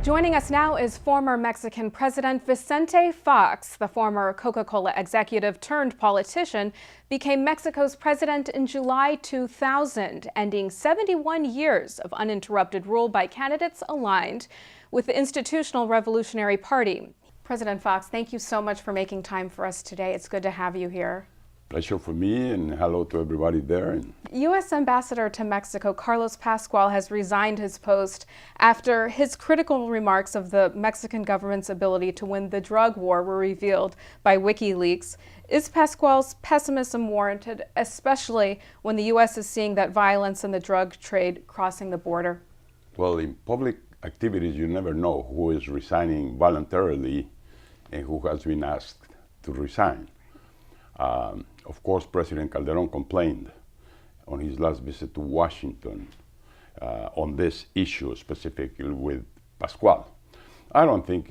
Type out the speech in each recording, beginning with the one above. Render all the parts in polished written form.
Joining us now is former Mexican President Vicente Fox. The former Coca-Cola executive turned politician became Mexico's president in July 2000, ending 71 years of uninterrupted rule by candidates aligned with the Institutional Revolutionary Party. President Fox, thank you so much for making time for us today. It's good to have you here. Pleasure for me, and hello to everybody there. U.S. Ambassador to Mexico Carlos Pascual has resigned his post after his critical remarks of the Mexican government's ability to win the drug war were revealed by WikiLeaks. Is Pascual's pessimism warranted, especially when the U.S. is seeing that violence in the drug trade crossing the border? Well, in public activities, you never know who is resigning voluntarily and who has been asked to resign. Of course, President Calderon complained on his last visit to Washington on this issue, specifically with Pascual. I don't think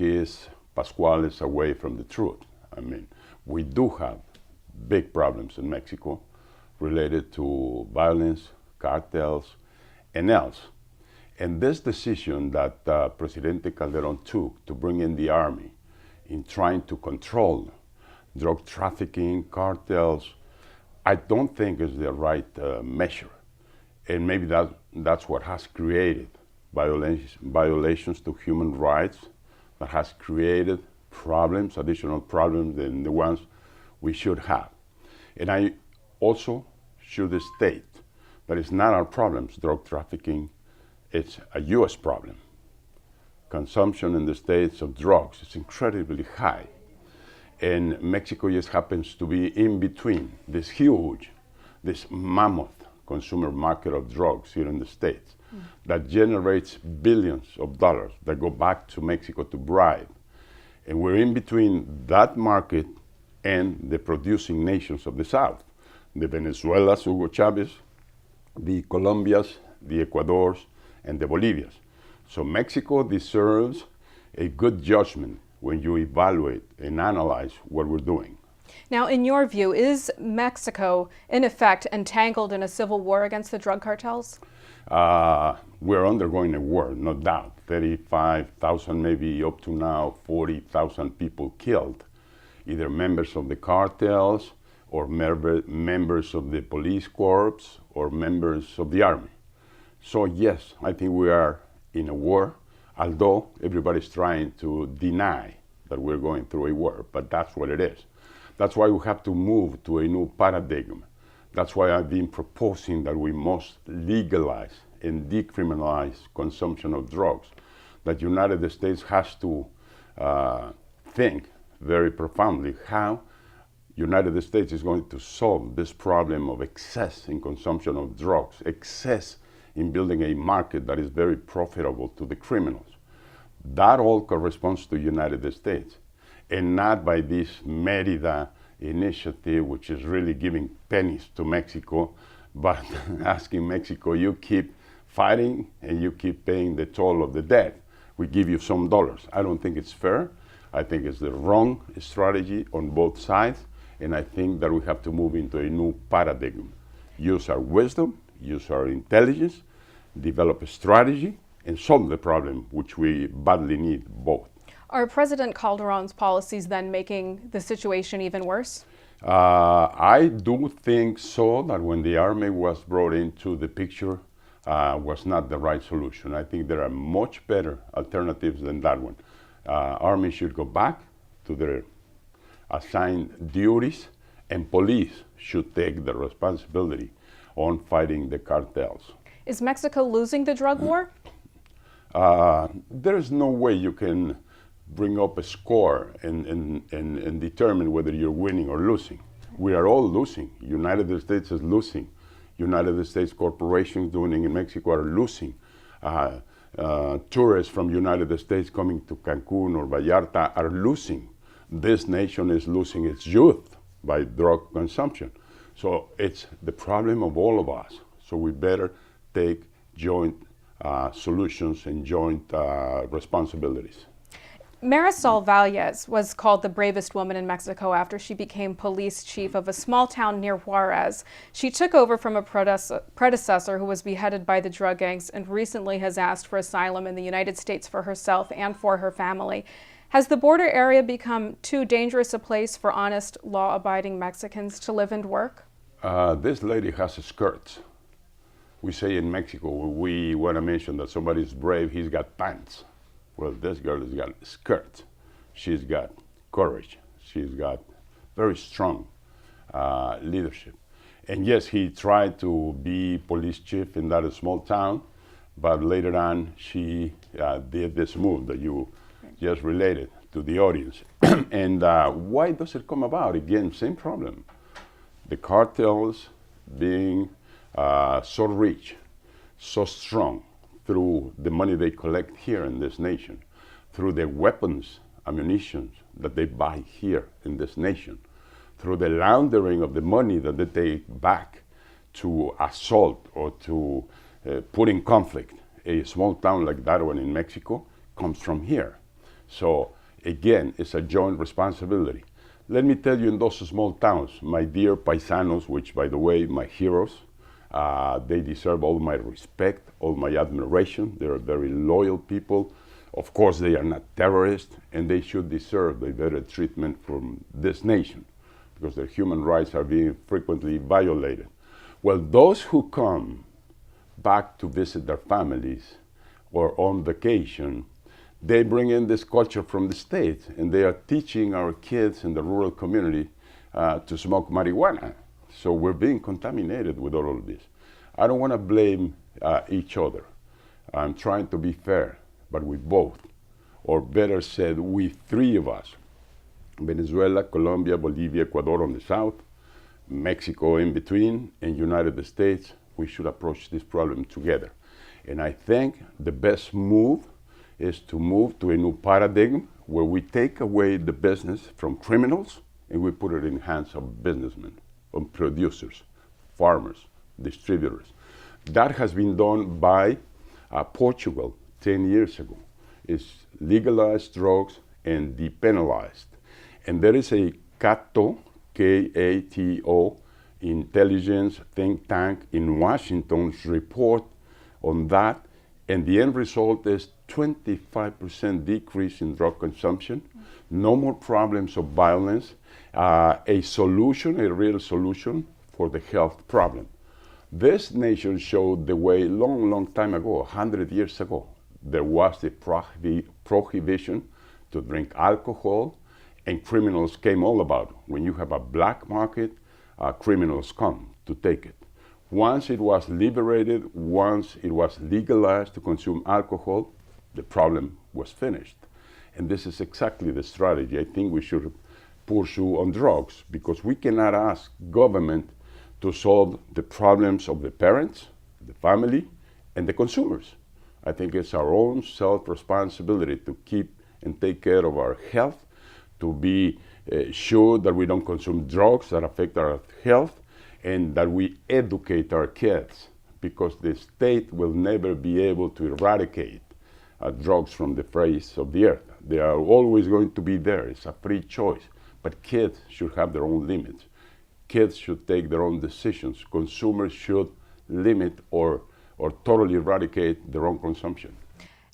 Pascual is away from the truth. I mean, we do have big problems in Mexico related to violence, cartels, and else. And this decision that Presidente Calderon took to bring in the army in trying to control drug trafficking, cartels, I don't think is the right measure. And maybe that's what has created violations to human rights, that has created problems, additional problems than the ones we should have. And I also should state that it's not our problems, drug trafficking, it's a US problem. Consumption in the States of drugs is incredibly high. And Mexico just happens to be in between this huge, this mammoth consumer market of drugs here in the States that generates billions of dollars that go back to Mexico to bribe. And we're in between that market and the producing nations of the South, the Venezuelas, Hugo Chavez, the Colombias, the Ecuadors, and the Bolivias. So Mexico deserves a good judgment when you evaluate and analyze what we're doing. Now, in your view, is Mexico, in effect, entangled in a civil war against the drug cartels? We're undergoing a war, no doubt. 35,000, maybe up to now 40,000 people killed, either members of the cartels or members of the police corps or members of the army. So yes, I think we are in a war, although everybody's trying to deny that we're going through a war, but that's what it is. That's why we have to move to a new paradigm. That's why I've been proposing that we must legalize and decriminalize consumption of drugs. That United States has to think very profoundly how United States is going to solve this problem of excess in consumption of drugs, excess in building a market that is very profitable to the criminals. That all corresponds to United States, and not by this Merida initiative, which is really giving pennies to Mexico, but asking Mexico, you keep fighting and you keep paying the toll of the debt. We give you some dollars. I don't think it's fair. I think it's the wrong strategy on both sides, and I think that we have to move into a new paradigm. Use our wisdom, use our intelligence, develop a strategy, and solve the problem, which we badly need both. Are President Calderon's policies then making the situation even worse? I do think so, that when the army was brought into the picture, was not the right solution. I think there are much better alternatives than that one. Army should go back to their assigned duties, and police should take the responsibility on fighting the cartels. Is Mexico losing the drug war? There is no way you can bring up a score and determine whether you're winning or losing. We are all losing. United States is losing. United States corporations doing in Mexico are losing. Tourists from United States coming to Cancun or Vallarta are losing. This nation is losing its youth by drug consumption. So it's the problem of all of us. So we better take joint solutions and joint responsibilities. Marisol Valles was called the bravest woman in Mexico after she became police chief of a small town near Juarez. She took over from a predecessor who was beheaded by the drug gangs and recently has asked for asylum in the United States for herself and for her family. Has the border area become too dangerous a place for honest, law-abiding Mexicans to live and work? This lady has a skirt. We say in Mexico, we want to mention that somebody's brave, he's got pants. Well, this girl has got a skirt. She's got courage. She's got very strong leadership. And yes, he tried to be police chief in that small town, but later on she did this move that you just related to the audience. And why does it come about? Again, same problem. The cartels being so rich, so strong, through the money they collect here in this nation, through the weapons, ammunition that they buy here in this nation, through the laundering of the money that they take back to assault or to put in conflict. A small town like that one in Mexico comes from here. So again, it's a joint responsibility. Let me tell you, in those small towns, my dear paisanos, which by the way, my heroes, they deserve all my respect, all my admiration. They're very loyal people. Of course, they are not terrorists, and they should deserve the better treatment from this nation because their human rights are being frequently violated. Well, those who come back to visit their families or on vacation, they bring in this culture from the States, and they are teaching our kids in the rural community to smoke marijuana. So we're being contaminated with all of this. I don't want to blame each other. I'm trying to be fair, but we both, or better said, we three of us, Venezuela, Colombia, Bolivia, Ecuador on the south, Mexico in between, and United States, we should approach this problem together. And I think the best move is to move to a new paradigm where we take away the business from criminals and we put it in the hands of businessmen, of producers, farmers, distributors. That has been done by Portugal 10 years ago. It's legalized drugs and depenalized. And there is a CATO, K-A-T-O, intelligence think tank in Washington's report on that, and the end result is 25% decrease in drug consumption, no more problems of violence, a solution, a real solution for the health problem. This nation showed the way long time ago, 100 years ago. There was the prohibition to drink alcohol, and criminals came all about it. When you have a black market, criminals come to take it. Once it was liberated, once it was legalized to consume alcohol, the problem was finished. And this is exactly the strategy I think we should pursue on drugs, because we cannot ask government to solve the problems of the parents, the family, and the consumers. I think it's our own self-responsibility to keep and take care of our health, to be sure that we don't consume drugs that affect our health, and that we educate our kids, because the state will never be able to eradicate drugs from the face of the earth. They are always going to be there. It's a free choice. But kids should have their own limits. Kids should take their own decisions. Consumers should limit or totally eradicate their own consumption.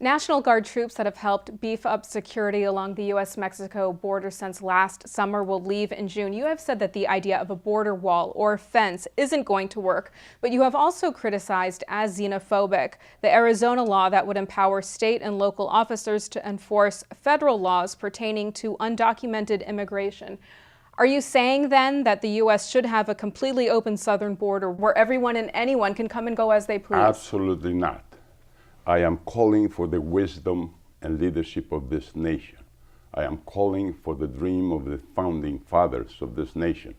National Guard troops that have helped beef up security along the U.S.-Mexico border since last summer will leave in June. You have said that the idea of a border wall or fence isn't going to work, but you have also criticized as xenophobic the Arizona law that would empower state and local officers to enforce federal laws pertaining to undocumented immigration. Are you saying then that the U.S. should have a completely open southern border where everyone and anyone can come and go as they please? Absolutely not. I am calling for the wisdom and leadership of this nation. I am calling for the dream of the founding fathers of this nation.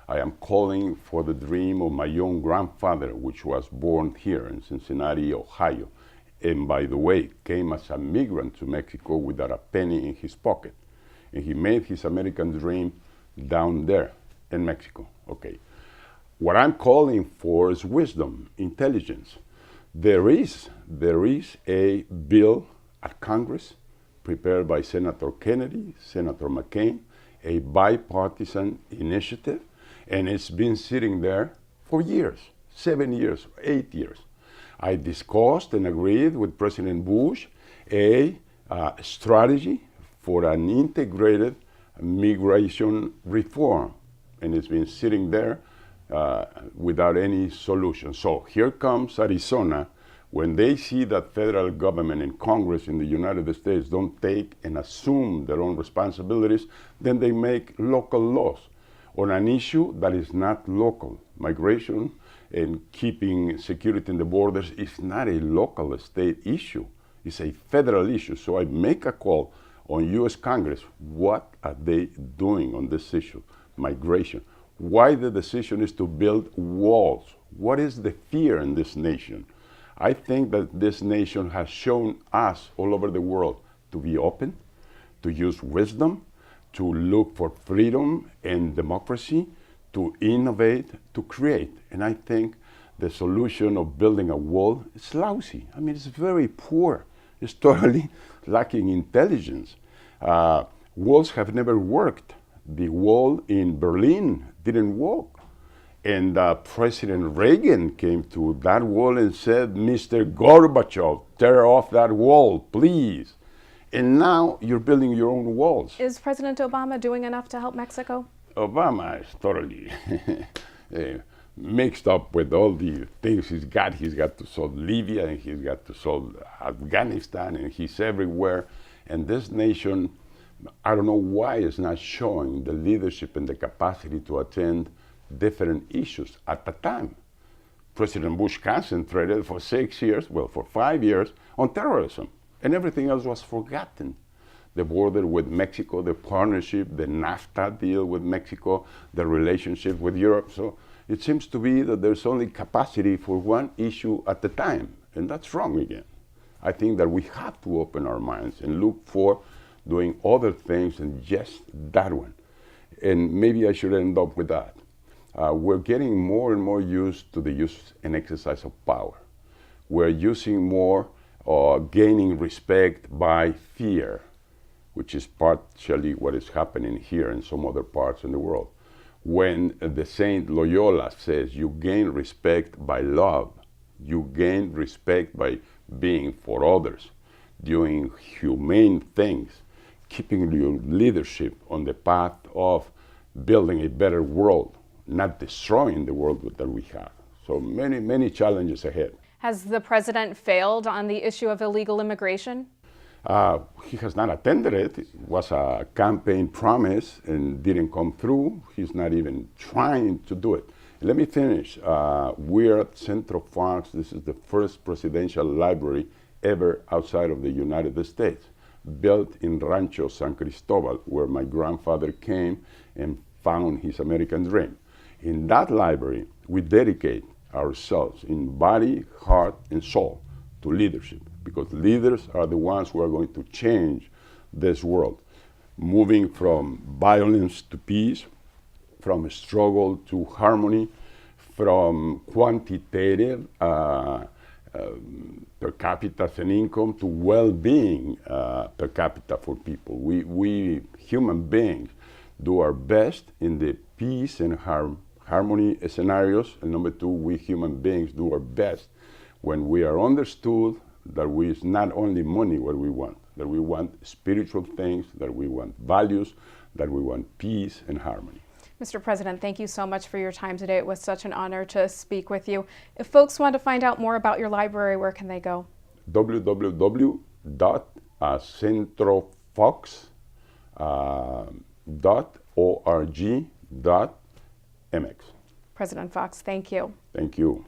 I am calling for the dream of my own grandfather, which was born here in Cincinnati, Ohio, and by the way, came as a migrant to Mexico without a penny in his pocket. And he made his American dream down there in Mexico. Okay. What I'm calling for is wisdom, intelligence. There is a bill at Congress prepared by Senator Kennedy, Senator McCain, a bipartisan initiative, and it's been sitting there for years, 7 years, 8 years. I discussed and agreed with President Bush a strategy for an integrated migration reform, and it's been sitting there without any solution. So here comes Arizona. When they see that federal government and Congress in the United States don't take and assume their own responsibilities, then they make local laws on an issue that is not local. Migration and keeping security in the borders is not a local state issue. It's a federal issue. So I make a call on U.S. Congress. What are they doing on this issue, migration? Why the decision is to build walls? What is the fear in this nation? I think that this nation has shown us all over the world to be open, to use wisdom, to look for freedom and democracy, to innovate, to create. And I think the solution of building a wall is lousy. I mean, it's very poor. It's totally lacking intelligence. Walls have never worked. The wall in Berlin didn't work. And President Reagan came to that wall and said, Mr. Gorbachev, tear off that wall, please. And now you're building your own walls. Is President Obama doing enough to help Mexico? Obama is totally mixed up with all the things he's got. He's got to solve Libya, and he's got to solve Afghanistan, and he's everywhere. And this nation, I don't know why it's not showing the leadership and the capacity to attend different issues at the time. President Bush concentrated for 6 years, well, for 5 years, on terrorism, and everything else was forgotten. The border with Mexico, the partnership, the NAFTA deal with Mexico, the relationship with Europe. So it seems to be that there's only capacity for one issue at a time, and that's wrong again. I think that we have to open our minds and look for doing other things than just that one. And maybe I should end up with that. We're getting more and more used to the use and exercise of power. We're using more, gaining respect by fear, which is partially what is happening here in some other parts in the world. When the Saint Loyola says you gain respect by love, you gain respect by being for others, doing humane things, keeping your leadership on the path of building a better world, not destroying the world that we have. So many, many challenges ahead. Has the president failed on the issue of illegal immigration? He has not attended it. It was a campaign promise and didn't come through. He's not even trying to do it. Let me finish. We're at Vicente Fox. This is the first presidential library ever outside of the United States, built in Rancho San Cristobal, where my grandfather came and found his American dream. In that library, we dedicate ourselves in body, heart, and soul to leadership, because leaders are the ones who are going to change this world, moving from violence to peace, from struggle to harmony, from quantitative per capita and income to well-being per capita for people. We human beings do our best in the peace and harmony scenarios, and number two, we human beings do our best when we are understood that it's not only money what we want, that we want spiritual things, that we want values, that we want peace and harmony. Mr. President, thank you so much for your time today. It was such an honor to speak with you. If folks want to find out more about your library, where can they go? www.centrofox.org.mx. President Fox, thank you. Thank you.